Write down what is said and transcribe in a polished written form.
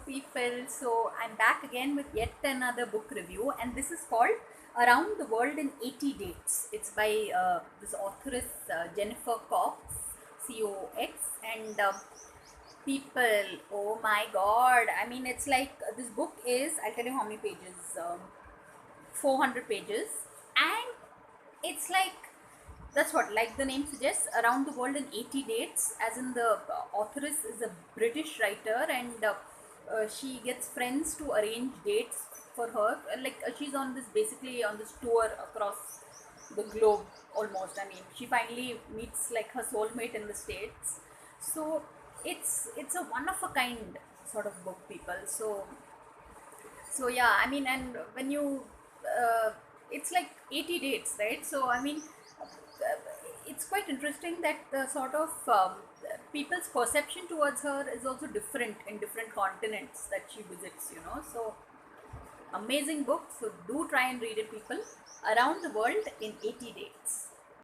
people. So I'm back again with yet another book review, and this is called Around the World in 80 Dates. It's by this authoress Jennifer Cox, Cox, and people. Oh my god! I mean, it's like this book is. I'll tell you how many pages. 400 pages, and it's like that's what, like the name suggests, around the world in 80 dates, as in the authoress is a British writer, and she gets friends to arrange dates for her. She's on this, basically on this tour across the globe almost. I mean, she finally meets like her soulmate in the States. So it's a one of a kind sort of book, people. So yeah, I mean, and when you it's like 80 dates, right? So I mean, it's quite interesting that the sort of people's perception towards her is also different in different continents that she visits, so amazing book. So do try and read it, people. Around the World in 80 Dates.